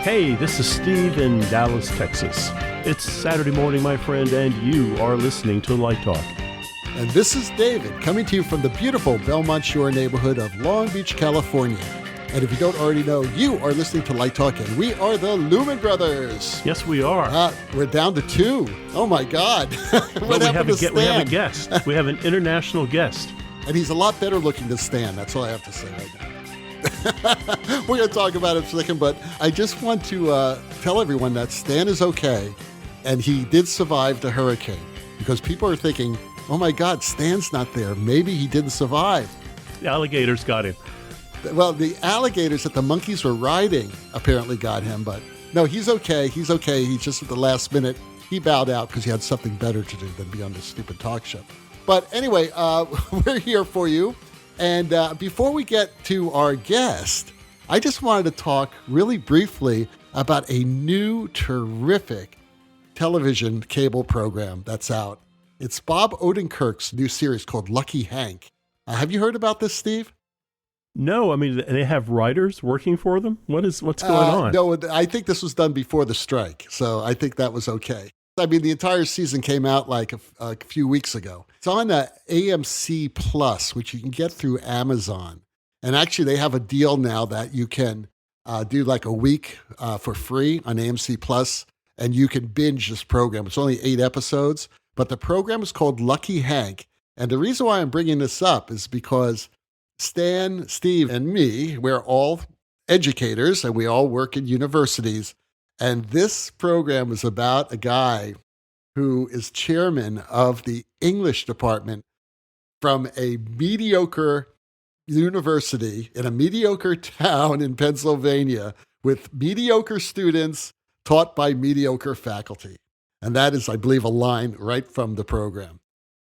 Hey, this is Steve in Dallas, Texas. It's Saturday morning, my friend, and you are listening to Light Talk. And this is David, coming to you from the beautiful Belmont Shore neighborhood of Long Beach, California. And if you don't already know, you are listening to Light Talk, and we are the Lumen Brothers. Yes, we are. We're down to two. Oh, my God. We have a guest. We have an international guest. And he's a lot better looking than Stan. That's all I have to say right now. We're going to talk about it in a second, but I just want to tell everyone that Stan is okay, and he did survive the hurricane, because people are thinking, oh my God, Stan's not there. Maybe he didn't survive. The alligators got him. Well, the alligators that the monkeys were riding apparently got him, but no, he's okay. He's okay. He just at the last minute, he bowed out because he had something better to do than be on this stupid talk show. But anyway, we're here for you. And before we get to our guest, I just wanted to talk really briefly about a new terrific television cable program that's out. It's Bob Odenkirk's new series called Lucky Hank. Have you heard about this, Steve? No, I mean, they have writers working for them? What's going on? No, I think this was done before the strike, so I think that was okay. I mean, the entire season came out like a few weeks ago. It's on AMC Plus, which you can get through Amazon. And actually, they have a deal now that you can do like a week for free on AMC Plus, and you can binge this program. It's only 8 episodes, but the program is called Lucky Hank. And the reason why I'm bringing this up is because Stan, Steve, and me, we're all educators, and we all work in universities. And this program is about a guy who is chairman of the English department from a mediocre university in a mediocre town in Pennsylvania with mediocre students taught by mediocre faculty. And that is, I believe, a line right from the program.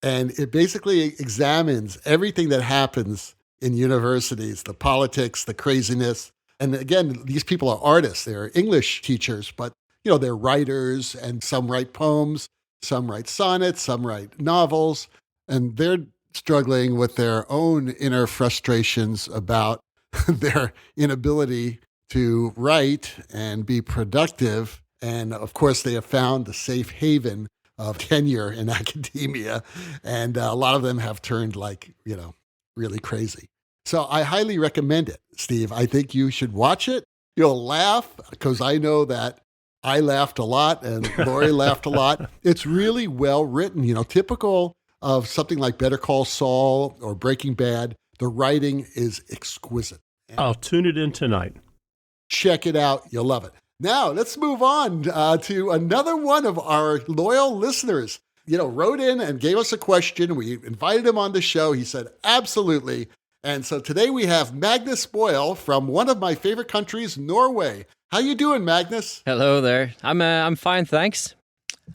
And it basically examines everything that happens in universities, the politics, the craziness. And again, these people are artists. They're English teachers, but they're writers, and some write poems, some write sonnets, some write novels, and they're struggling with their own inner frustrations about their inability to write and be productive. And of course, they have found the safe haven of tenure in academia, and a lot of them have turned really crazy. So I highly recommend it, Steve. I think you should watch it. You'll laugh, because I know that I laughed a lot and Lori laughed a lot. It's really well written, typical of something like Better Call Saul or Breaking Bad. The writing is exquisite. I'll tune it in tonight. Check it out. You'll love it. Now, let's move on to another one of our loyal listeners. Wrote in and gave us a question. We invited him on the show. He said, absolutely. And so today we have Magnus Boyle from one of my favorite countries, Norway. How you doing, Magnus? Hello there. I'm fine, thanks.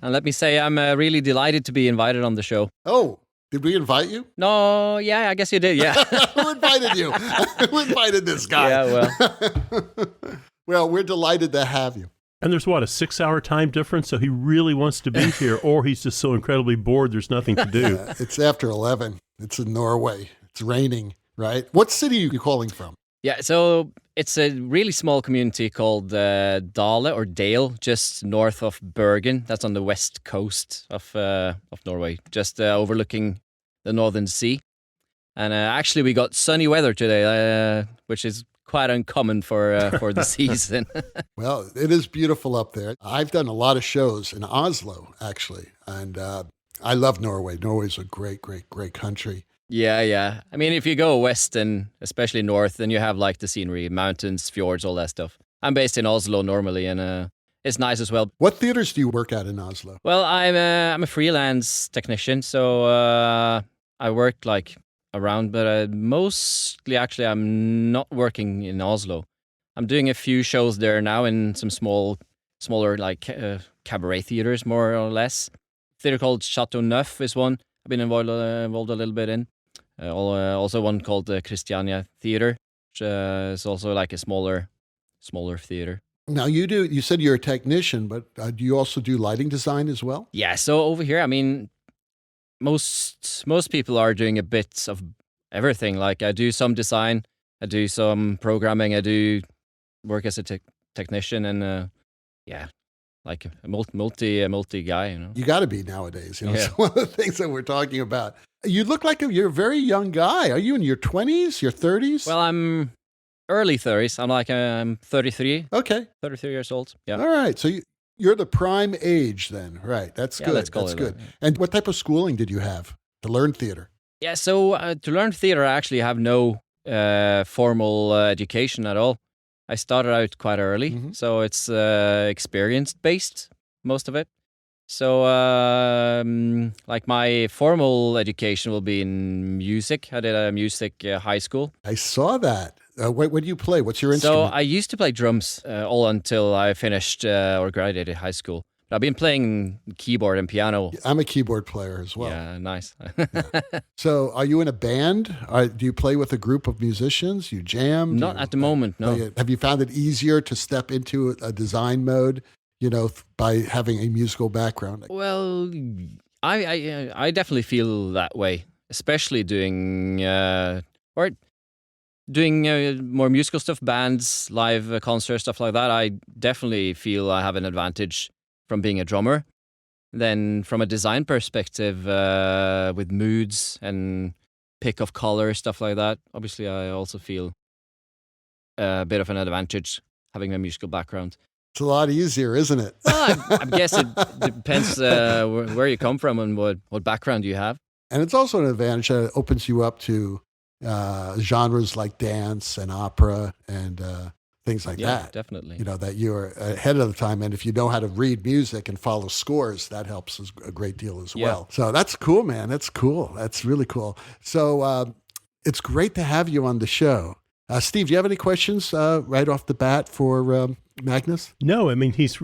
And let me say, I'm really delighted to be invited on the show. Oh, did we invite you? No, yeah, I guess you did, yeah. Who invited you? Who invited this guy? Yeah, well. Well, we're delighted to have you. And there's a 6-hour time difference, so he really wants to be here, or he's just so incredibly bored there's nothing to do. It's after 11. It's in Norway. It's raining. Right? What city are you calling from? Yeah, so it's a really small community called Dale, just north of Bergen. That's on the west coast of Norway, just overlooking the Northern Sea. And actually, we got sunny weather today, which is quite uncommon for the season. Well, it is beautiful up there. I've done a lot of shows in Oslo, actually, and I love Norway. Norway's a great, great, great country. Yeah. I mean, if you go west and especially north, then you have the scenery, mountains, fjords, all that stuff. I'm based in Oslo normally, and it's nice as well. What theaters do you work at in Oslo? Well, I'm a freelance technician, so I work around, but mostly actually I'm not working in Oslo. I'm doing a few shows there now in some smaller cabaret theaters, more or less. Theater called Chateau Neuf is one I've been involved a little bit in. Also one called the Christiania Theater, which is also a smaller theater. Now you said you're a technician, but do you also do lighting design as well? Yeah, so over here, I mean, most people are doing a bit of everything. I do some design, I do some programming, I do work as a technician and like a multi guy, you know. You got to be nowadays. Yeah. It's one of the things that we're talking about. You look like you're a very young guy. Are you in your 20s, your 30s? Well, I'm early 30s. I'm 33, okay. 33 years old. Yeah. All right. So you're the prime age then, right? That's Yeah, good. let's call That's it good. that, yeah. And what type of schooling did you have to learn theater? Yeah, so to learn theater, I actually have no formal education at all. I started out quite early, Mhm. so it's experience-based, most of it. So, like my formal education will be in music. I did a music high school. I saw that. What do you play? What's your So instrument? I used to play drums all until I finished or graduated high school. But I've been playing keyboard and piano. I'm a keyboard player as well. Yeah, nice. So are you in a band? Do you play with a group of musicians? You jam? Do Not you- at the moment, no. Have you found it easier to step into a design mode, by having a musical background? Well, I definitely feel that way, especially doing more musical stuff, bands, live concerts, stuff like that. I definitely feel I have an advantage from being a drummer. Then, from a design perspective, with moods and pick of color, stuff like that, obviously, I also feel a bit of an advantage having a musical background. It's a lot easier, isn't it? Well, I guess it depends where you come from and what background you have. And it's also an advantage that it opens you up to genres like dance and opera and things like Yeah, that. definitely. That you're ahead of the time. And if you know how to read music and follow scores, that helps a great deal as Yeah. well. So that's cool, man. That's cool. That's really cool. So it's great to have you on the show. Steve, do you have any questions right off the bat for Magnus? No, I mean he's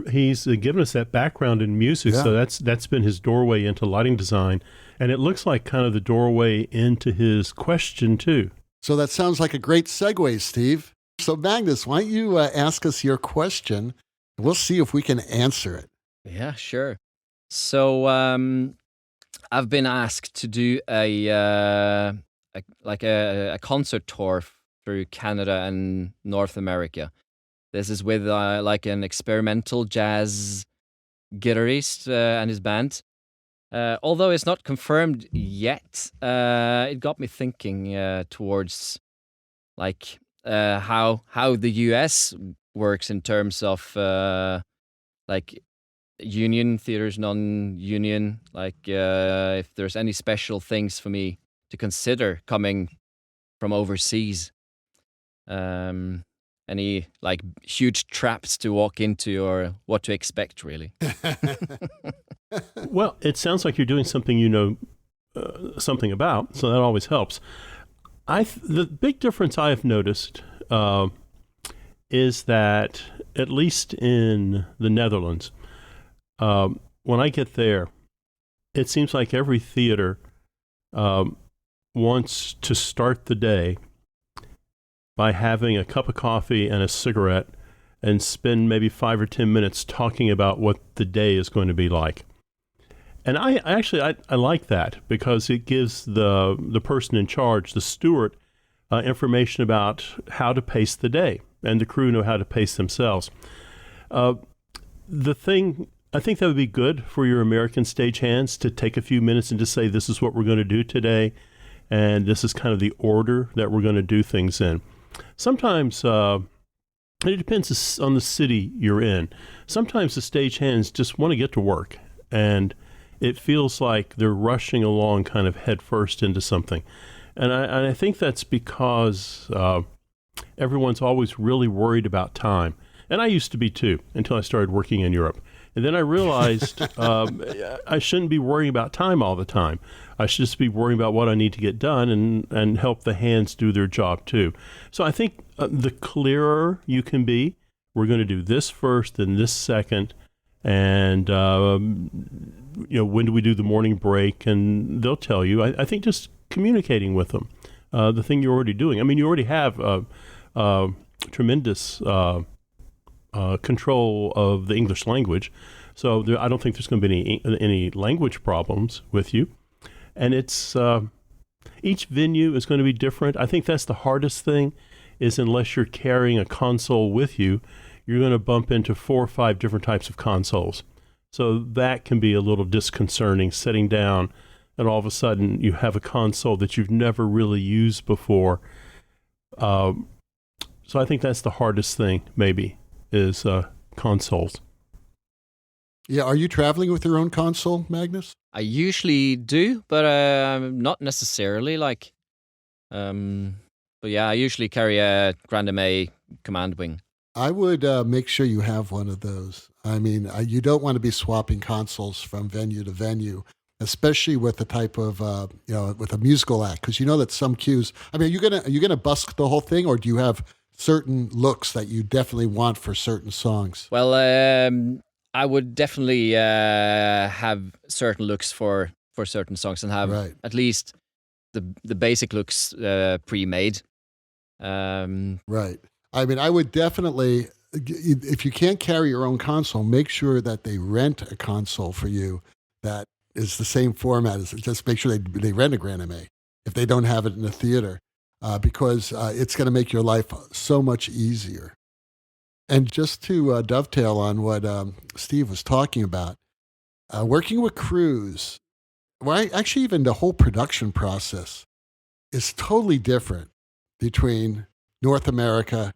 given us that background in music, Yeah. so that's been his doorway into lighting design, and it looks like kind of the doorway into his question too. So that sounds like a great segue, Steve. So Magnus, why don't you ask us your question? We'll see if we can answer it. Yeah, sure. So I've been asked to do a concert tour through Canada and North America. This is with like an experimental jazz guitarist and his band. Although it's not confirmed yet, it got me thinking towards like how the US works in terms of like union theaters, non-union. Like if there's any special things for me to consider coming from overseas. Any like huge traps to walk into or what to expect, really. Well, it sounds like you're doing something you know something about, so that always helps. The big difference I've noticed is that, at least in the Netherlands, when I get there, it seems like every theater wants to start the day by having a cup of coffee and a cigarette and spend maybe 5 or 10 minutes talking about what the day is going to be like. And I like that because it gives the person in charge, the steward, information about how to pace the day, and the crew know how to pace themselves. I think that would be good for your American stagehands to take a few minutes and just say, this is what we're going to do today, and this is kind of the order that we're going to do things in. Sometimes, it depends on the city you're in. Sometimes the stagehands just want to get to work, and it feels like they're rushing along kind of head first into something. And I think that's because everyone's always really worried about time. And I used to be too, until I started working in Europe. And then I realized I shouldn't be worrying about time all the time. I should just be worrying about what I need to get done and help the hands do their job too. So I think the clearer you can be, we're going to do this first and this second, and when do we do the morning break? And they'll tell you. I think just communicating with them, the thing you're already doing. I mean, you already have tremendous control of the English language, so I don't think there's going to be any language problems with you. And it's each venue is going to be different. I think that's the hardest thing, is unless you're carrying a console with you, you're going to bump into 4 or 5 different types of consoles. So that can be a little disconcerting, sitting down and all of a sudden you have a console that you've never really used before. So I think that's the hardest thing, maybe, is consoles. Yeah, are you traveling with your own console, Magnus? I usually do, but not necessarily. But yeah, I usually carry a Grand MA Command Wing. I would make sure you have one of those. I mean, you don't want to be swapping consoles from venue to venue, especially with the type of with a musical act, because you know that some cues. I mean, are you gonna busk the whole thing, or do you have certain looks that you definitely want for certain songs? Well, I would definitely have certain looks for certain songs and have at least the basic looks pre-made. Right. I mean, I would definitely, if you can't carry your own console, make sure that they rent a console for you that is the same format. Just make sure they rent a Grand MA if they don't have it in the theater, because it's going to make your life so much easier. And just to dovetail on what Steve was talking about, working with crews, actually even the whole production process is totally different between North America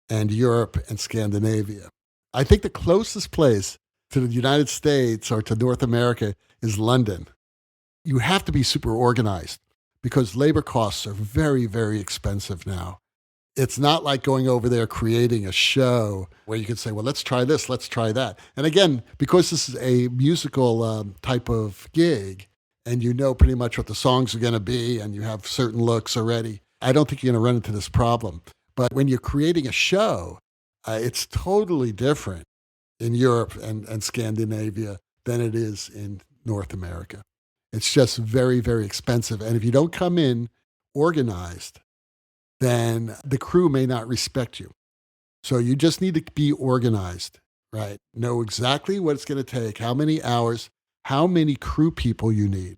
and Europe and Scandinavia. I think the closest place to the United States or to North America is London. You have to be super organized because labor costs are very, very expensive now. It's not like going over there creating a show where you can say, well, let's try this, let's try that. And again, because this is a musical type of gig and you know pretty much what the songs are going to be and you have certain looks already, I don't think you're going to run into this problem. But when you're creating a show, it's totally different in Europe and Scandinavia than it is in North America. It's just very, very expensive. And if you don't come in organized, then the crew may not respect you. So you just need to be organized, right? Know exactly what it's going to take, how many hours, how many crew people you need.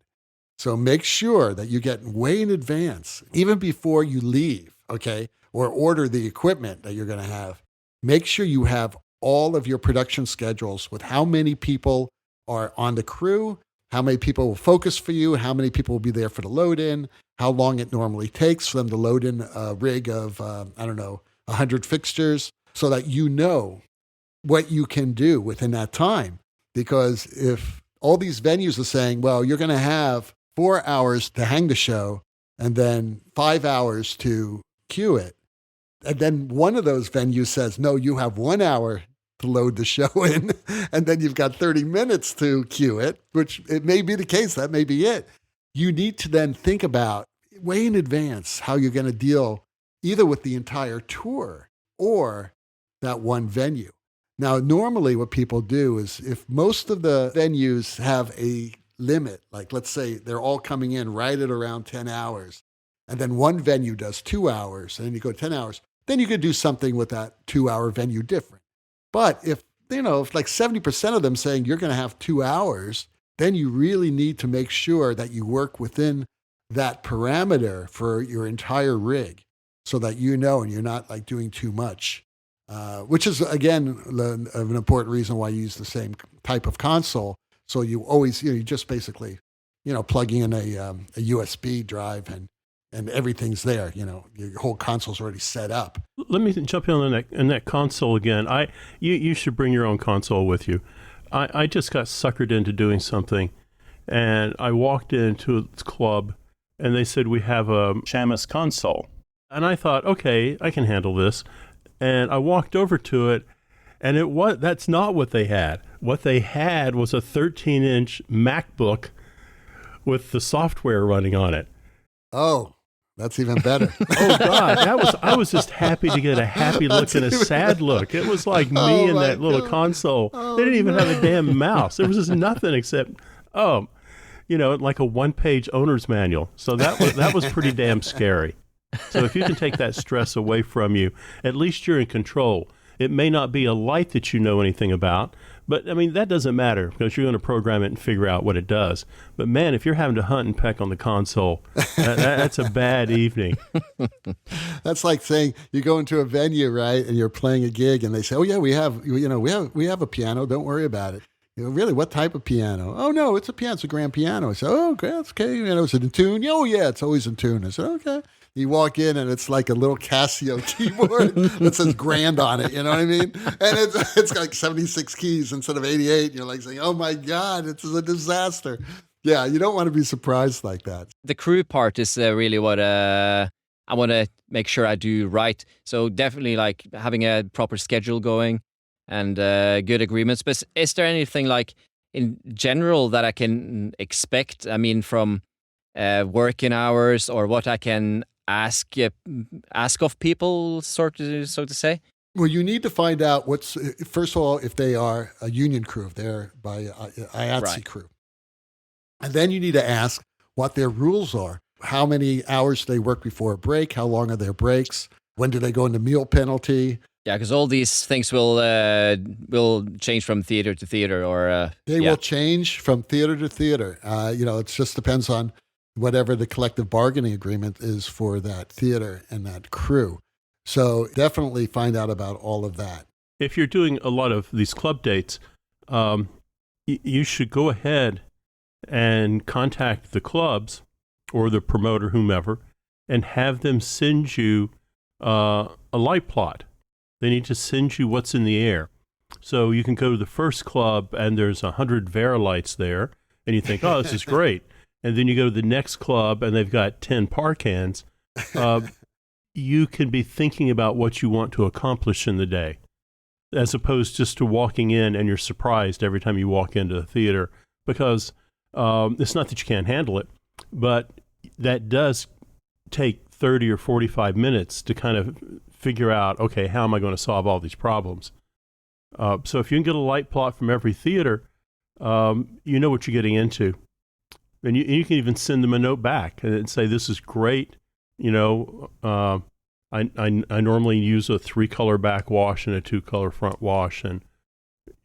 So make sure that you get way in advance, even before you leave, okay? Or order the equipment that you're going to have. Make sure you have all of your production schedules with how many people are on the crew, how many people will focus for you, how many people will be there for the load in, how long it normally takes for them to load in a rig of, 100 fixtures, so that you know what you can do within that time. Because if all these venues are saying, well, you're going to have 4 hours to hang the show and then 5 hours to cue it, and then one of those venues says, no, you have 1 hour to load the show in, and then you've got 30 minutes to cue it, which it may be the case, that may be it. You need to then think about way in advance how you're going to deal either with the entire tour or that one venue. Now, normally what people do is if most of the venues have a limit, like let's say they're all coming in right at around 10 hours, and then one venue does 2 hours, and then you go 10 hours, then you could do something with that 2-hour venue different. But if like 70% of them saying you're going to have 2 hours, then you really need to make sure that you work within that parameter for your entire rig so that you know and you're not like doing too much, which is, again, an important reason why you use the same type of console. So you always, you just basically, plugging in a USB drive and everything's there. Your whole console's already set up. Let me jump in on that console again. You should bring your own console with you. I just got suckered into doing something, and I walked into a club, and they said, we have a Shamus console. And I thought, okay, I can handle this. And I walked over to it, and that's not what they had. What they had was a 13-inch MacBook with the software running on it. Oh, that's even better. Oh God, I was just happy to get a happy look and a sad look. It was like me and that little console. They didn't even have a damn mouse. There was just nothing except, like a one-page owner's manual. So that was pretty damn scary. So if you can take that stress away from you, at least you're in control. It may not be a light that you know anything about, But I mean, that doesn't matter because you're going to program it and figure out what it does. But man, if you're having to hunt and peck on the console, that's a bad evening. That's like saying you go into a venue, right, and you're playing a gig, and they say, "Oh yeah, we have a piano. Don't worry about it." Really, what type of piano? Oh no, it's a piano. It's a grand piano. I said, "Oh, okay, that's okay. Is it in tune?" "Oh yeah, it's always in tune." I said, "Okay." You walk in and it's like a little Casio keyboard that says grand on it. You know what I mean? And it's like 76 keys instead of 88. You're like saying, "Oh my God, it's a disaster." Yeah, you don't want to be surprised like that. The crew part is really what I want to make sure I do right. So definitely like having a proper schedule going and good agreements. But is there anything like in general that I can expect? I mean, from working hours or what I can ask of people, so to say? Well, you need to find out first of all, if they are a union crew, if they're by IATSE Right. crew. And then you need to ask what their rules are. How many hours do they work before a break? How long are their breaks? When do they go into meal penalty? Yeah, because all these things will change from theater to theater, or They will change from theater to theater. It just depends on whatever the collective bargaining agreement is for that theater and that crew. So definitely find out about all of that. If you're doing a lot of these club dates, you should go ahead and contact the clubs or the promoter, whomever, and have them send you a light plot. They need to send you what's in the air. So you can go to the first club and there's 100 Vera lights there, and you think, "Oh, this is great." And then you go to the next club and they've got 10 Parcans. You can be thinking about what you want to accomplish in the day, as opposed just to walking in and you're surprised every time you walk into the theater, because it's not that you can't handle it, but that does take 30 or 45 minutes to kind of figure out, okay, how am I going to solve all these problems? So if you can get a light plot from every theater, you know what you're getting into. And you can even send them a note back and say, "This is great. I normally use a 3-color back wash and a 2-color front wash." And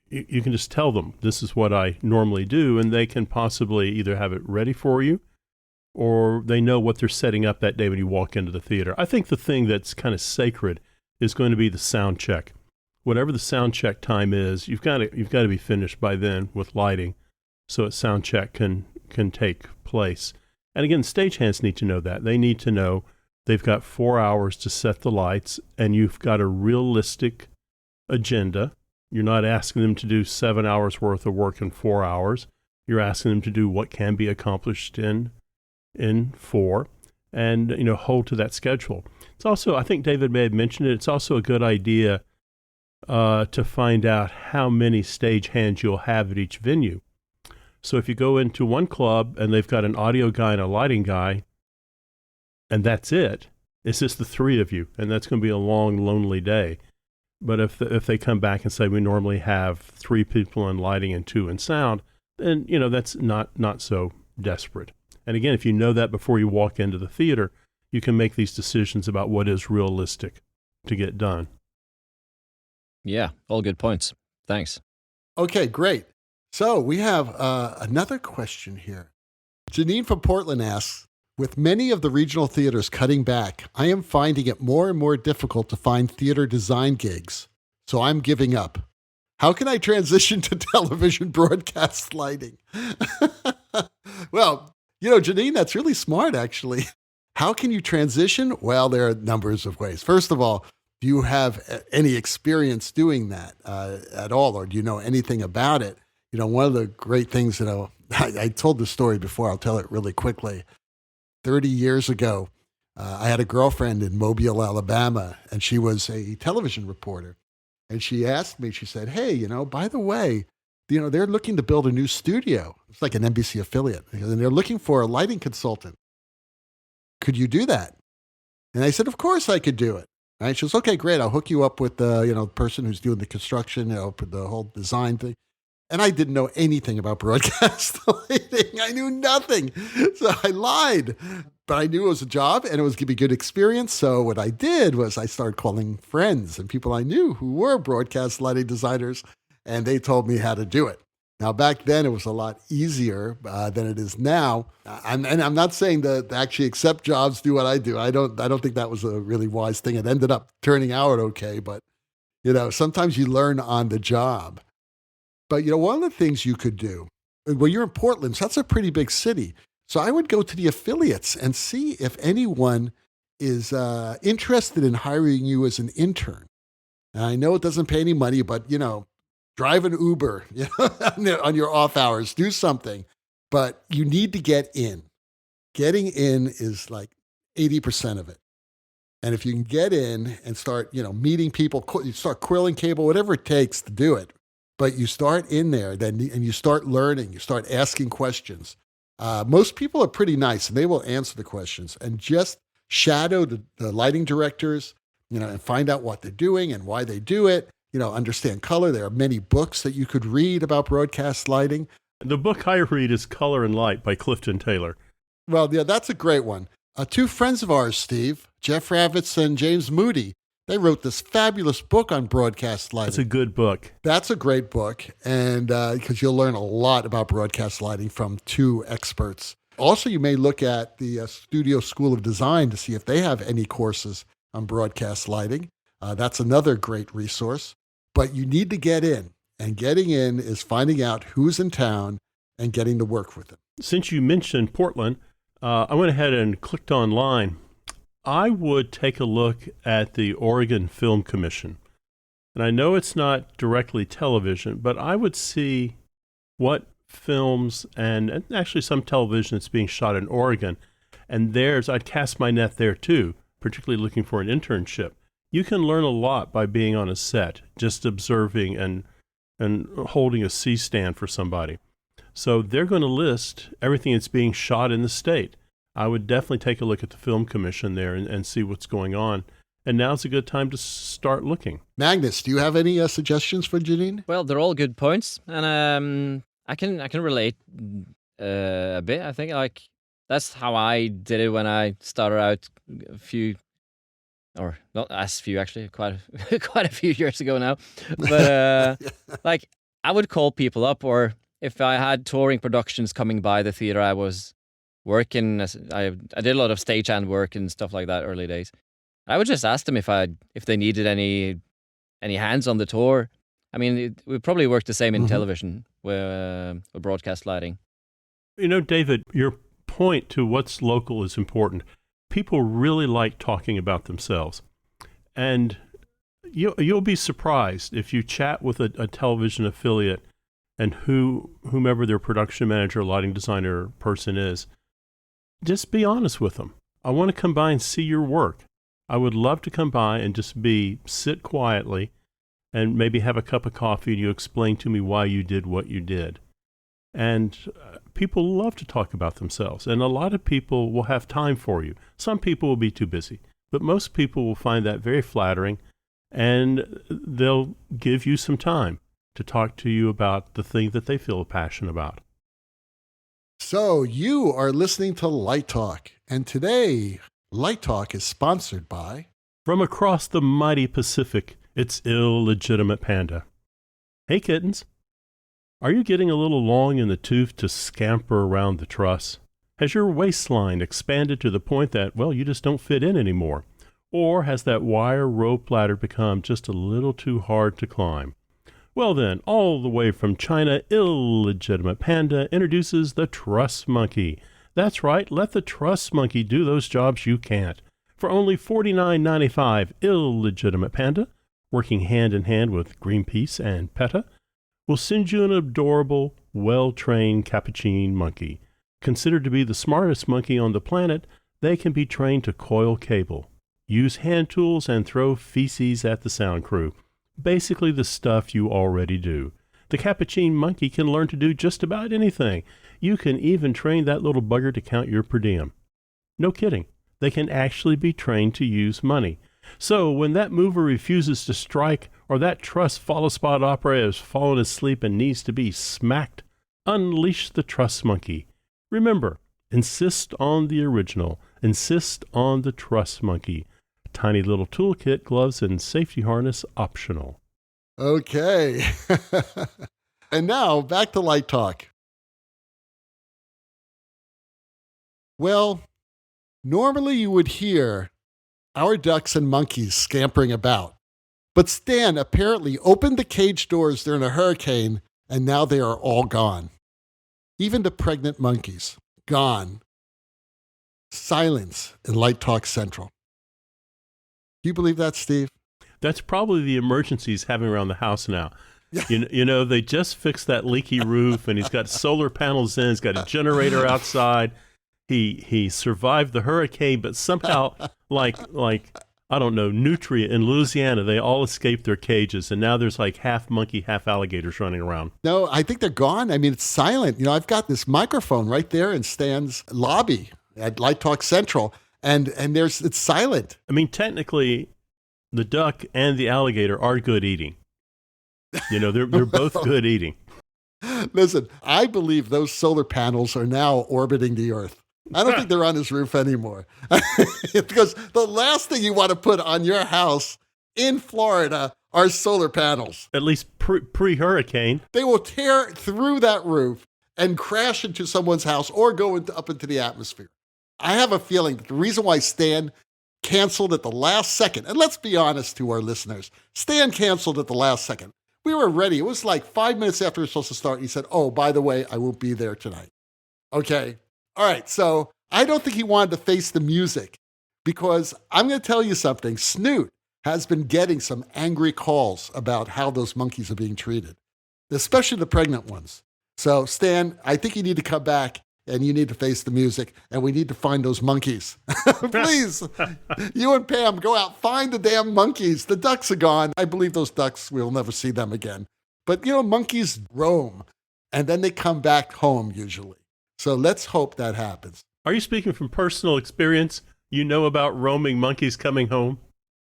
you can just tell them, "This is what I normally do." And they can possibly either have it ready for you or they know what they're setting up that day when you walk into the theater. I think the thing that's kind of sacred is going to be the sound check. Whatever the sound check time is, you've got to be finished by then with lighting, so a sound check can take place. And again, stagehands need to know that. They need to know they've got 4 hours to set the lights, and you've got a realistic agenda. You're not asking them to do 7 hours worth of work in 4 hours. You're asking them to do what can be accomplished in 4, and hold to that schedule. It's also, I think David may have mentioned it, it's also a good idea to find out how many stagehands you'll have at each venue. So if you go into one club and they've got an audio guy and a lighting guy, and that's it, it's just the 3 of you, and that's going to be a long, lonely day. But if they come back and say, "We normally have 3 people in lighting and 2 in sound," then that's not so desperate. And again, if you know that before you walk into the theater, you can make these decisions about what is realistic to get done. Yeah, all good points. Thanks. Okay, great. So we have another question here. Janine from Portland asks, "With many of the regional theaters cutting back, I am finding it more and more difficult to find theater design gigs. So I'm giving up. How can I transition to television broadcast lighting?" Well, Janine, that's really smart, actually. How can you transition? Well, there are numbers of ways. First of all, do you have any experience doing that at all, or do you know anything about it? One of the great things, I told the story before. I'll tell it really quickly. 30 years ago, I had a girlfriend in Mobile, Alabama, and she was a television reporter. And she asked me, she said, "Hey, by the way, they're looking to build a new studio." It's like an NBC affiliate. And they're looking for a lighting consultant. Could you do that? And I said, "Of course I could do it." Right? She goes, "Okay, great. I'll hook you up with the person who's doing the construction, the whole design thing." And I didn't know anything about broadcast lighting. I knew nothing. So I lied. But I knew it was a job and it was going to be good experience. So what I did was I started calling friends and people I knew who were broadcast lighting designers. and they told me how to do it. Now, back then, it was a lot easier than it is now. And I'm not saying to actually accept jobs, do what I do. I don't think that was a really wise thing. It ended up turning out okay, but sometimes you learn on the job. But one of the things you could do, well, you're in Portland, so that's a pretty big city. So I would go to the affiliates and see if anyone is interested in hiring you as an intern. And I know it doesn't pay any money, but drive an Uber on your off hours, do something. But you need to get in. Getting in is like 80% of it. And if you can get in and start, meeting people, you start quilling cable, whatever it takes to do it. But you start in there, and you start learning, you start asking questions. Most people are pretty nice, and they will answer the questions. And just shadow the lighting directors, and find out what they're doing and why they do it. Understand color. There are many books that you could read about broadcast lighting. The book I read is Color and Light by Clifton Taylor. Well, yeah, that's a great one. Two friends of ours, Steve, Jeff Ravitz and James Moody, they wrote this fabulous book on broadcast lighting. That's a good book. That's a great book, and because you'll learn a lot about broadcast lighting from two experts. Also, you may look at the Studio School of Design to see if they have any courses on broadcast lighting. That's another great resource. But you need to get in, and getting in is finding out who's in town and getting to work with them. Since you mentioned Portland, I went ahead and clicked online. I would take a look at the Oregon Film Commission. And I know it's not directly television, but I would see what films and actually some television that's being shot in Oregon. And I'd cast my net there too, particularly looking for an internship. You can learn a lot by being on a set, just observing and holding a C-stand for somebody. So they're going to list everything that's being shot in the state. I would definitely take a look at the Film Commission there and see what's going on. And now's a good time to start looking. Magnus, do you have any suggestions for Janine? Well, they're all good points, and I can relate a bit. I think that's how I did it when I started out a few. Or not as few, actually, quite a few years ago now. But I would call people up, or if I had touring productions coming by the theater I was working, I did a lot of stagehand work and stuff like that early days. I would just ask them if they needed any hands on the tour. I mean, it would probably work the same in television with broadcast lighting. David, your point to what's local is important. People really like talking about themselves. And you'll be surprised if you chat with a television affiliate and whomever their production manager, lighting designer person is. Just be honest with them. I want to come by and see your work. I would love to come by and just sit quietly and maybe have a cup of coffee and you explain to me why you did what you did. And people love to talk about themselves, and a lot of people will have time for you. Some people will be too busy, but most people will find that very flattering, and they'll give you some time to talk to you about the thing that they feel passionate about. So you are listening to Light Talk, and today Light Talk is sponsored by... From across the mighty Pacific, it's Illegitimate Panda. Hey kittens! Are you getting a little long in the tooth to scamper around the truss? Has your waistline expanded to the point that, you just don't fit in anymore? Or has that wire rope ladder become just a little too hard to climb? Well then, all the way from China, Illegitimate Panda introduces the Truss Monkey. That's right, let the Truss Monkey do those jobs you can't. For only $49.95, Illegitimate Panda, working hand in hand with Greenpeace and PETA, will send you an adorable, well-trained capuchin monkey. Considered to be the smartest monkey on the planet, they can be trained to coil cable, use hand tools, and throw feces at the sound crew. Basically the stuff you already do. The capuchin monkey can learn to do just about anything. You can even train that little bugger to count your per diem. No kidding. They can actually be trained to use money. So when that mover refuses to strike, or that truss follow-spot operator has fallen asleep and needs to be smacked, unleash the Truss Monkey. Remember, insist on the original. Insist on the Truss Monkey. Tiny little toolkit, gloves, and safety harness optional. Okay. And now back to Light Talk. Well, normally you would hear our ducks and monkeys scampering about. But Stan apparently opened the cage doors during a hurricane, and now they are all gone. Even the pregnant monkeys, gone. Silence in Light Talk Central. Do you believe that, Steve? That's probably the emergency he's having around the house now. Yeah. You know, they just fixed that leaky roof, and he's got solar panels in. He's got a generator outside. He survived the hurricane, but somehow, like I don't know, Nutria in Louisiana, they all escaped their cages, and now there's like half monkey, half alligators running around. No, I think they're gone. I mean, it's silent. You know, I've got this microphone right there in Stan's lobby at Light Talk Central, and it's silent. I mean, technically, the duck and the alligator are good eating. You know, they're both good eating. Listen, I believe those solar panels are now orbiting the Earth. I don't think they're on his roof anymore. Because the last thing you want to put on your house in Florida are solar panels. At least pre-hurricane. They will tear through that roof and crash into someone's house or go up into the atmosphere. I have a feeling that the reason why Stan canceled at the last second, and let's be honest to our listeners, Stan canceled at the last second. We were ready. It was like 5 minutes after we were supposed to start. He said, oh, by the way, I won't be there tonight. Okay. All right. So I don't think he wanted to face the music because I'm going to tell you something. Snoot has been getting some angry calls about how those monkeys are being treated, especially the pregnant ones. So Stan, I think you need to come back and you need to face the music and we need to find those monkeys. Please, you and Pam, go out, find the damn monkeys. The ducks are gone. I believe those ducks, we'll never see them again. But, you know, monkeys roam and then they come back home usually. So let's hope that happens. Are you speaking from personal experience? You know about roaming monkeys coming home?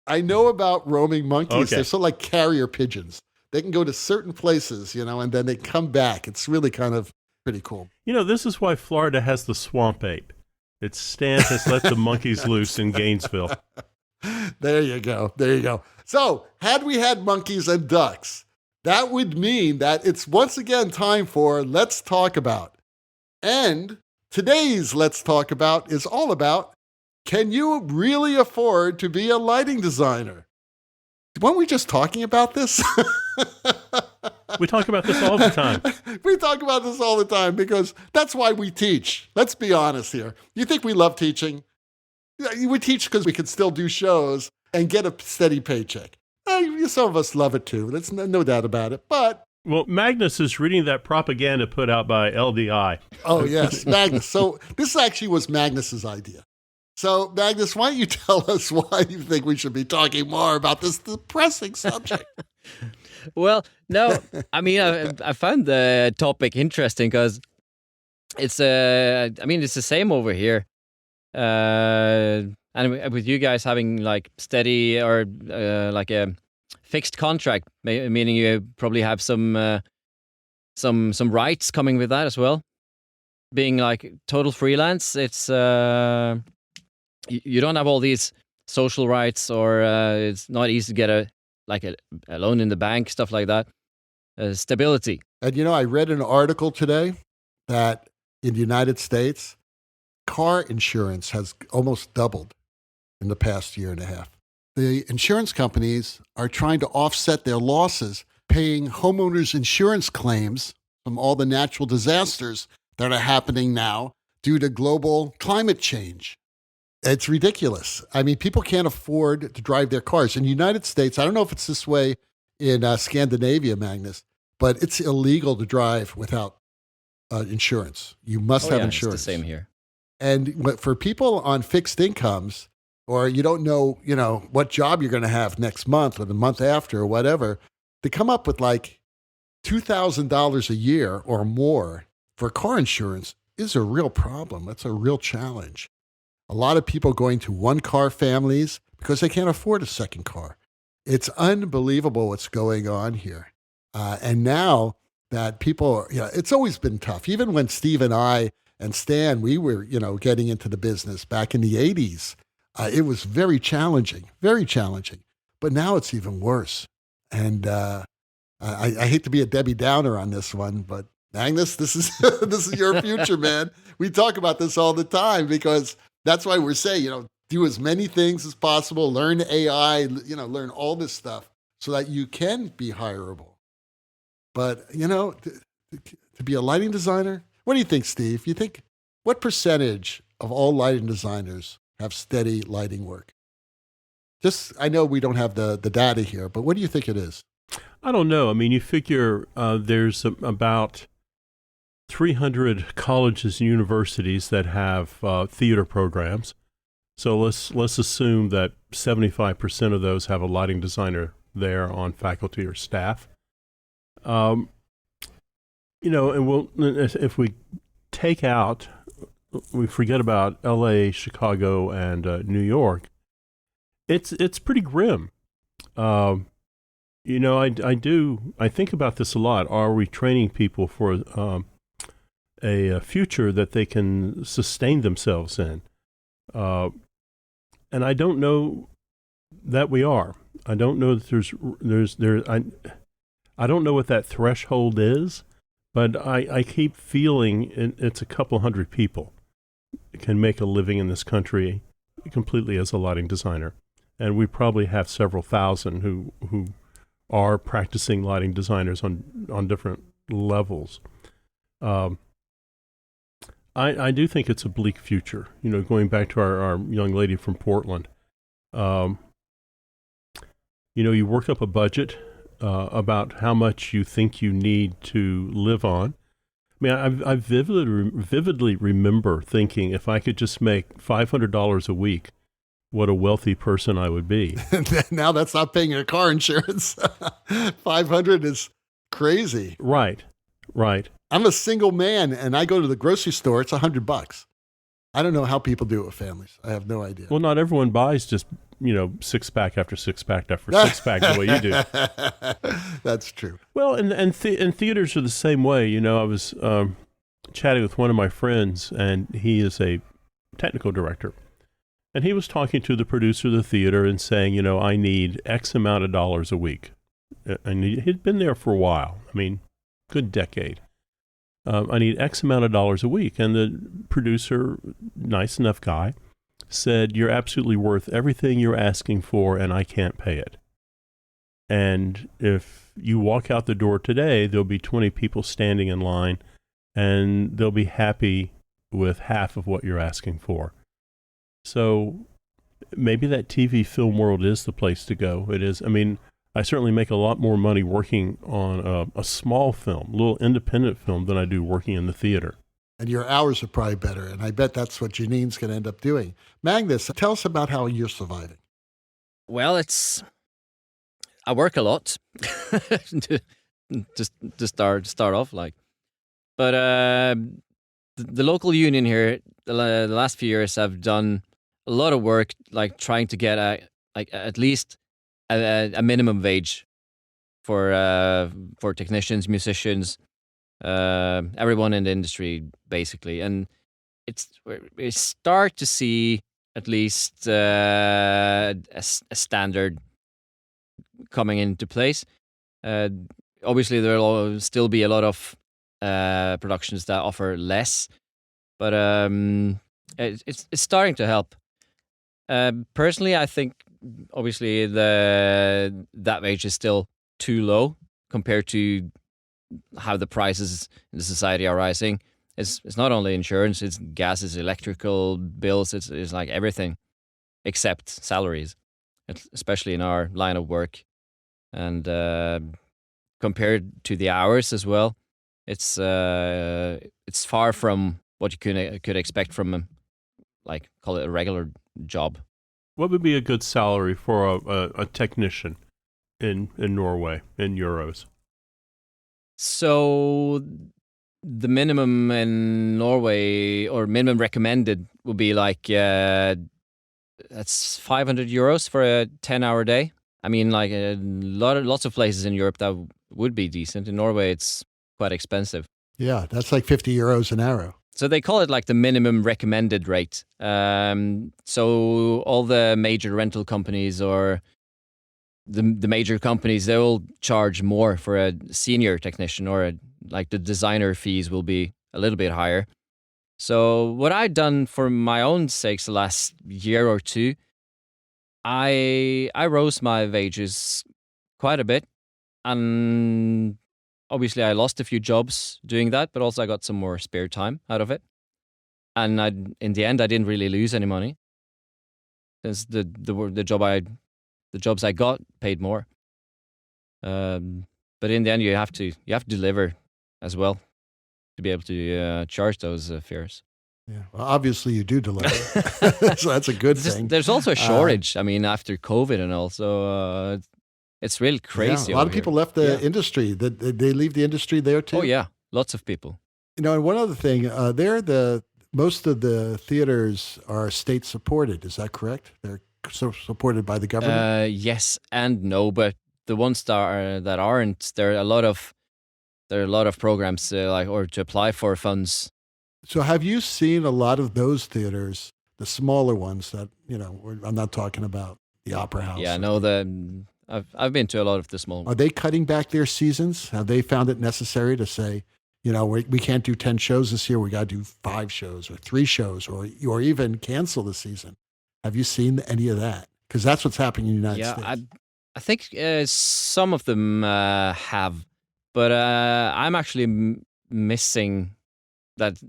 I know about roaming monkeys. Okay. They're sort of like carrier pigeons. They can go to certain places, you know, and then they come back. It's really kind of pretty cool. You know, this is why Florida has the swamp ape. It's Stan has let the monkeys loose in Gainesville. There you go. There you go. So had we had monkeys and ducks, that would mean that it's once again time for Let's Talk About. And today's Let's Talk About is all about, can you really afford to be a lighting designer? Weren't we just talking about this? We talk about this all the time. We talk about this all the time because that's why we teach. Let's be honest here. You think we love teaching? We teach because we can still do shows and get a steady paycheck. Some of us love it too. There's no doubt about it. But well, Magnus is reading that propaganda put out by LDI. oh, yes, Magnus. So this actually was Magnus's idea. So, Magnus, why don't you tell us why you think we should be talking more about this depressing subject? Well, no, I mean, I found the topic interesting because it's it's the same over here. And with you guys having like steady or like a fixed contract, meaning you probably have some rights coming with that as well. Being like total freelance, it's you don't have all these social rights, or it's not easy to get a loan in the bank, stuff like that. Stability. And you know, I read an article today that in the United States, car insurance has almost doubled in the past year and a half. The insurance companies are trying to offset their losses, paying homeowners insurance claims from all the natural disasters that are happening now due to global climate change. It's ridiculous. I mean, people can't afford to drive their cars. In the United States, I don't know if it's this way in Scandinavia, Magnus, but it's illegal to drive without insurance. You must have insurance. It's the same here. And for people on fixed incomes, or you don't know, what job you're going to have next month or the month after or whatever, to come up with like $2,000 a year or more for car insurance is a real problem. That's a real challenge. A lot of people going to one-car families because they can't afford a second car. It's unbelievable what's going on here. And now that people, it's always been tough. Even when Steve and I and Stan, we were, getting into the business back in the 80s, it was very challenging. But now it's even worse. And I hate to be a Debbie Downer on this one, but Magnus, this is this is your future, man. We talk about this all the time because that's why we're saying, do as many things as possible, learn AI, learn all this stuff so that you can be hireable. But, to be a lighting designer, what do you think, Steve? You think what percentage of all lighting designers have steady lighting work? I know we don't have the data here, but what do you think it is? I don't know. I mean, you figure there's about 300 colleges and universities that have theater programs. So let's assume that 75% of those have a lighting designer there on faculty or staff. And if we forget about LA, Chicago, and New York, it's pretty grim. I think about this a lot. Are we training people for a future that they can sustain themselves in? And I don't know that we are. I don't know that I don't know what that threshold is, but I keep feeling it's a couple hundred people can make a living in this country completely as a lighting designer. And we probably have several thousand who are practicing lighting designers on different levels. I do think it's a bleak future. Going back to our young lady from Portland, you work up a budget about how much you think you need to live on. I mean, I vividly remember thinking if I could just make $500 a week, what a wealthy person I would be. Now that's not paying your car insurance. 500 is crazy. Right. I'm a single man and I go to the grocery store. It's $100. I don't know how people do it with families. I have no idea. Well, not everyone buys just, six-pack after six-pack after six-pack the way you do. That's true. Well, and theaters are the same way. I was chatting with one of my friends, and he is a technical director. And he was talking to the producer of the theater and saying, I need X amount of dollars a week. And he'd been there for a while. I mean, good decade. I need X amount of dollars a week. And the producer, nice enough guy, said, you're absolutely worth everything you're asking for, and I can't pay it. And if you walk out the door today, there'll be 20 people standing in line, and they'll be happy with half of what you're asking for. So maybe that TV film world is the place to go. It is. I mean, I certainly make a lot more money working on a small film, a little independent film, than I do working in the theater. And your hours are probably better. And I bet that's what Janine's going to end up doing. Magnus, tell us about how you're surviving. Well, I work a lot to start off, but the local union here, the last few years, have done a lot of work, trying to get at least a minimum wage for technicians, musicians, everyone in the industry, basically. And we start to see at least a standard coming into place. Obviously, there will still be a lot of productions that offer less, but it's starting to help. Personally, I think obviously that wage is still too low compared to how the prices in the society are rising. It's not only insurance, it's gas, it's electrical bills, it's like everything except salaries, especially in our line of work. And compared to the hours as well, it's far from what you could expect from call it a regular job. What would be a good salary for a technician in Norway in euros? So the minimum in Norway, or minimum recommended, would be that's 500 euros for a 10-hour day. I mean, lots of places in Europe that would be decent. In Norway, it's quite expensive. Yeah, that's like 50 euros an hour. So they call it the minimum recommended rate. So all the major rental companies or the major companies, they will charge more for a senior technician, or like the designer fees will be a little bit higher. So what I've done for my own sakes the last year or two, I rose my wages quite a bit, and obviously I lost a few jobs doing that, but also I got some more spare time out of it. And in the end, I didn't really lose any money, since the jobs I got paid more. But in the end, you have to deliver as well to be able to charge those fares. Yeah. Well, obviously you do deliver, so that's a good thing. There's also a shortage. I mean, after COVID and all, so it's really crazy. Yeah, a lot of here. people left the industry. They leave the industry there too. Oh yeah, lots of people. You know, and one other thing, most of the theaters are state supported. Is that correct? They're supported by the government. Yes and no, but the ones that aren't, there are a lot of programs or to apply for funds. So have you seen a lot of those theaters, the smaller ones that, I'm not talking about the Opera House. Yeah, no, I've been to a lot of the small ones. Are they cutting back their seasons? Have they found it necessary to say, we can't do 10 shows this year, we got to do 5 shows or 3 shows or even cancel the season? Have you seen any of that? Because that's what's happening in the United States. I think some of them have, but I'm actually missing that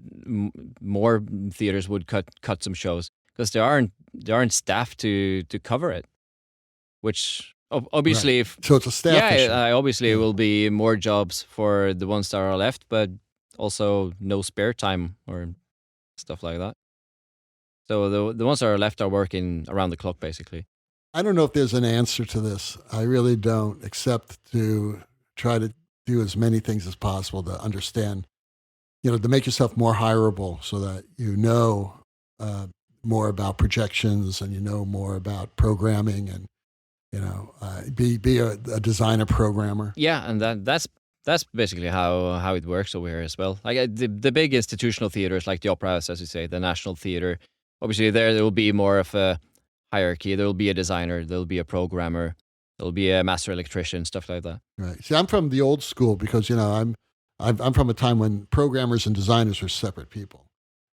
more theaters would cut some shows, because there aren't staff to cover it. Which obviously, right. So it's a staff issue. Obviously it will be more jobs for the ones that are left, but also no spare time or stuff like that. So the ones that are left are working around the clock, basically. I don't know if there's an answer to this. I really don't, except to try to do as many things as possible to understand, to make yourself more hireable, so that more about projections and more about programming and be a designer programmer. Yeah, and that's basically how it works over here as well. Like the big institutional theaters, like the Opera House, as you say, the National Theatre. Obviously, there will be more of a hierarchy. There will be a designer. There will be a programmer. There will be a master electrician, stuff like that. Right. See, I'm from the old school, because I'm from a time when programmers and designers were separate people.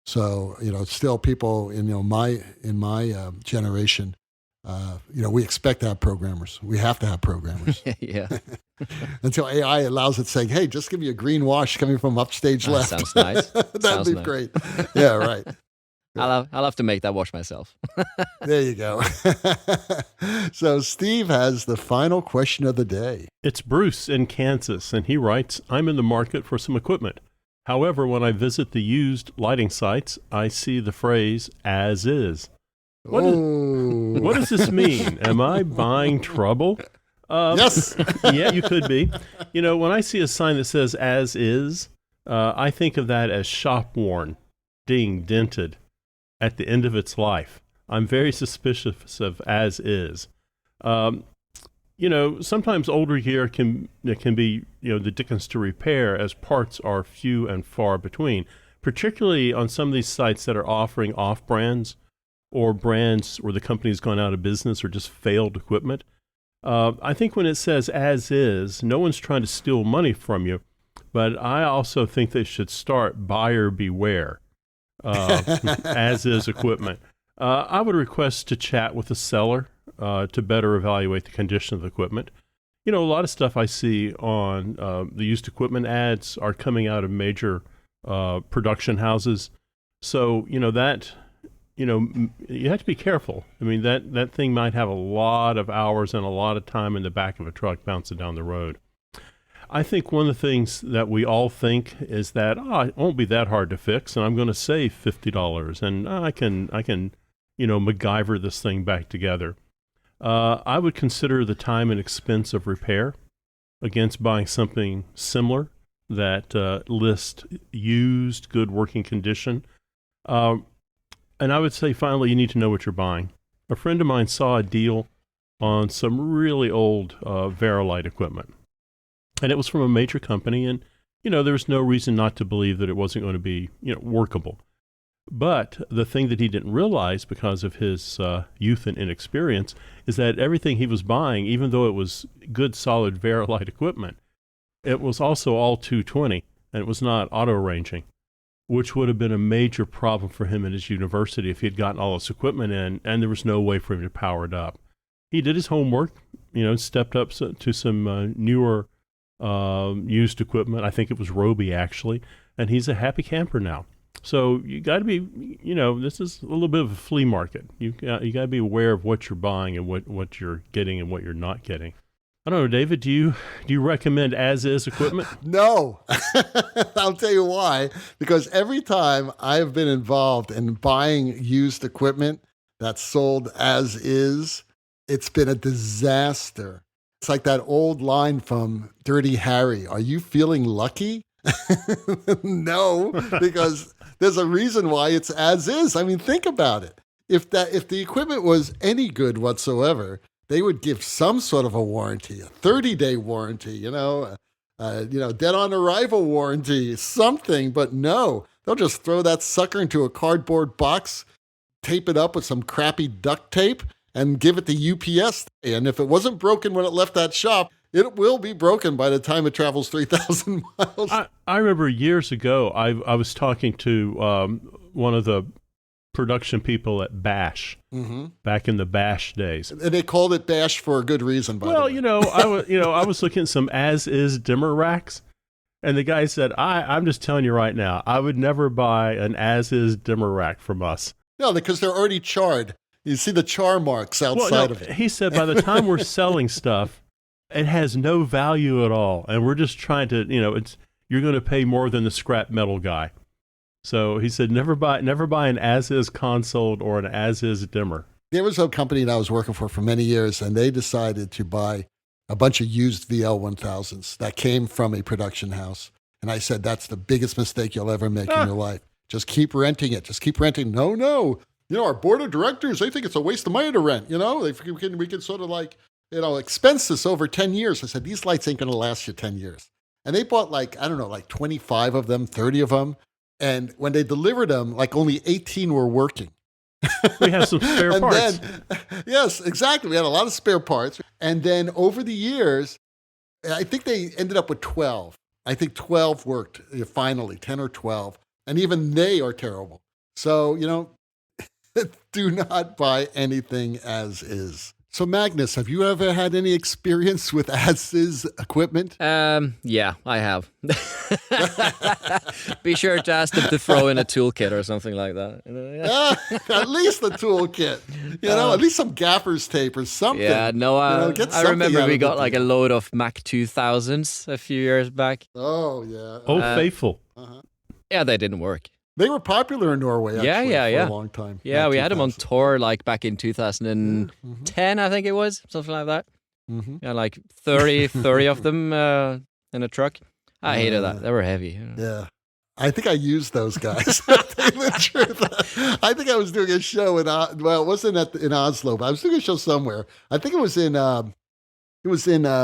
So still people in my generation. We expect to have programmers. We have to have programmers. Yeah. Until AI allows it, saying, "Hey, just give me a green wash coming from upstage left." Sounds nice. That'd be great. Yeah, right. I'll have to make that wash myself. There you go. So Steve has the final question of the day. It's Bruce in Kansas, and he writes, I'm in the market for some equipment. However, when I visit the used lighting sites, I see the phrase, as is. What does this mean? Am I buying trouble? Yes. Yeah, you could be. When I see a sign that says, as is, I think of that as shop worn, dented, at the end of its life. I'm very suspicious of as is. Sometimes older gear can be, the dickens to repair, as parts are few and far between, particularly on some of these sites that are offering off-brands or brands where the company's gone out of business or just failed equipment. I think when it says as is, no one's trying to steal money from you, but I also think they should start buyer beware. As is equipment. I would request to chat with the seller to better evaluate the condition of the equipment. A lot of stuff I see on the used equipment ads are coming out of major production houses. So, you have to be careful. I mean, that thing might have a lot of hours and a lot of time in the back of a truck bouncing down the road. I think one of the things that we all think is that, it won't be that hard to fix, and I'm going to save $50, and I can MacGyver this thing back together. I would consider the time and expense of repair against buying something similar that lists used, good working condition. And I would say, finally, you need to know what you're buying. A friend of mine saw a deal on some really old Vari-Lite equipment. And it was from a major company, and, there was no reason not to believe that it wasn't going to be, workable. But the thing that he didn't realize because of his youth and inexperience is that everything he was buying, even though it was good, solid Vari-Lite equipment, it was also all 220, and it was not auto-ranging, which would have been a major problem for him in his university if he had gotten all this equipment in and there was no way for him to power it up. He did his homework, stepped up to some newer used equipment. I think it was Roby, actually, and he's a happy camper now. So you got to be, this is a little bit of a flea market. You got to be aware of what you're buying and what you're getting and what you're not getting. I don't know, David, do you recommend as-is equipment? No. I'll tell you why. Because every time I've been involved in buying used equipment that's sold as is, it's been a disaster. It's like that old line from Dirty Harry. Are you feeling lucky? No, because there's a reason why it's as is. I mean, think about it. If the equipment was any good whatsoever, they would give some sort of a warranty, a 30-day warranty, dead on arrival warranty, something. But no, they'll just throw that sucker into a cardboard box, tape it up with some crappy duct tape, and give it to UPS. And if it wasn't broken when it left that shop, it will be broken by the time it travels 3,000 miles. I remember years ago, I was talking to one of the production people at Bash, back in the Bash days. And they called it Bash for a good reason, by the way. I was looking at some as-is dimmer racks, and the guy said, I'm just telling you right now, I would never buy an as-is dimmer rack from us. No, because they're already charred. You see the char marks outside of it. He said by the time we're selling stuff, it has no value at all, and we're just trying to, you're going to pay more than the scrap metal guy. So he said, never buy an as-is console or an as-is dimmer. There was a company that I was working for many years, and they decided to buy a bunch of used VL1000s that came from a production house. And I said, that's the biggest mistake you'll ever make in your life. Just keep renting it. Just keep renting. No. Our board of directors, they think it's a waste of money to rent. We can sort of expense this over 10 years. I said, these lights ain't going to last you 10 years. And they bought 25 of them, 30 of them. And when they delivered them, only 18 were working. We have some spare parts. Yes, exactly. We had a lot of spare parts. And then over the years, I think they ended up with 12. I think 12 worked finally, 10 or 12. And even they are terrible. So, do not buy anything as is. So Magnus, have you ever had any experience with as-is equipment? Yeah, I have. Be sure to ask them to throw in a toolkit or something like that. At least the toolkit. At least some gaffer's tape or something. Yeah, no, I remember we got a load of Mac 2000s a few years back. Oh, yeah. Faithful. Uh-huh. Yeah, they didn't work. They were popular in Norway, actually, for a long time. Yeah, we had them on tour back in 2010, I think it was, something like that. Mm-hmm. Yeah, 30 of them in a truck. I hated that. They were heavy. Yeah. I think I used those guys. To tell you the truth. I think I was doing a show it wasn't in Oslo, but I was doing a show somewhere. I think it was in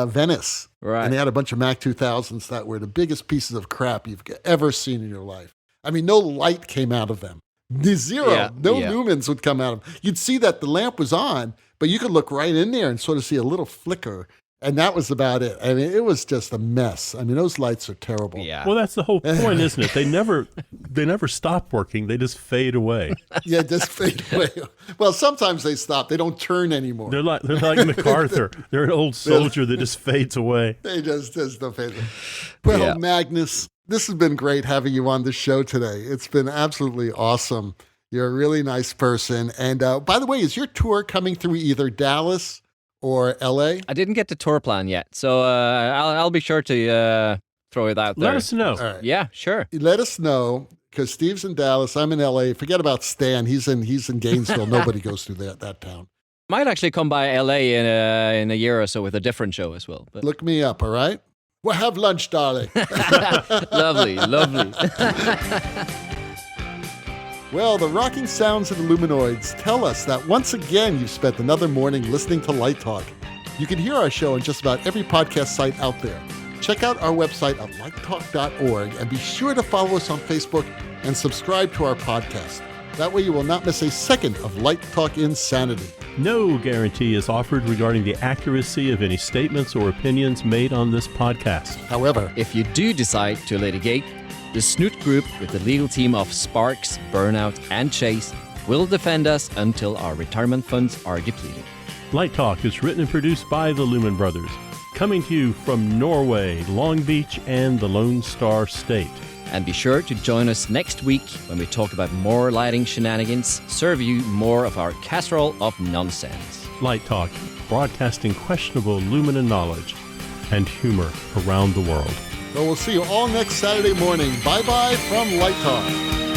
Venice. Right. And they had a bunch of Mac 2000s that were the biggest pieces of crap you've ever seen in your life. I mean, no light came out of them. Zero. No lumens would come out of them. You'd see that the lamp was on, but you could look right in there and sort of see a little flicker. And that was about it. I mean, it was just a mess. I mean, those lights are terrible. Yeah. Well, that's the whole point, isn't it? They never stop working. They just fade away. Yeah, just fade away. Well, sometimes they stop. They don't turn anymore. They're like MacArthur. They're an old soldier that just fades away. They just don't fade away. Well, Magnus, this has been great having you on the show today. It's been absolutely awesome. You're a really nice person. And by the way, is your tour coming through either Dallas or LA? I didn't get the tour plan yet, so I'll be sure to throw it out there. Let us know. Right. Yeah, sure. Let us know, because Steve's in Dallas. I'm in LA. Forget about Stan. He's in Gainesville. Nobody goes through that town. Might actually come by LA in a year or so with a different show as well. But look me up, all right? We'll have lunch, darling. Lovely. Well, the rocking sounds of the Luminoids tell us that once again you've spent another morning listening to Light Talk. You can hear our show on just about every podcast site out there. Check out our website at lighttalk.org and be sure to follow us on Facebook and subscribe to our podcast. That way you will not miss a second of Light Talk Insanity. No guarantee is offered regarding the accuracy of any statements or opinions made on this podcast. However, If you do decide to litigate, the Snoot Group, with the legal team of Sparks, Burnout, and Chase, will defend us until our retirement funds are depleted. Light Talk is written and produced by the Lumen Brothers, coming to you from Norway, Long Beach, and the Lone Star State. And be sure to join us next week when we talk about more lighting shenanigans, serve you more of our casserole of nonsense. Light Talk, broadcasting questionable Lumina knowledge and humor around the world. so we'll see you all next Saturday morning. Bye-bye from Light Talk.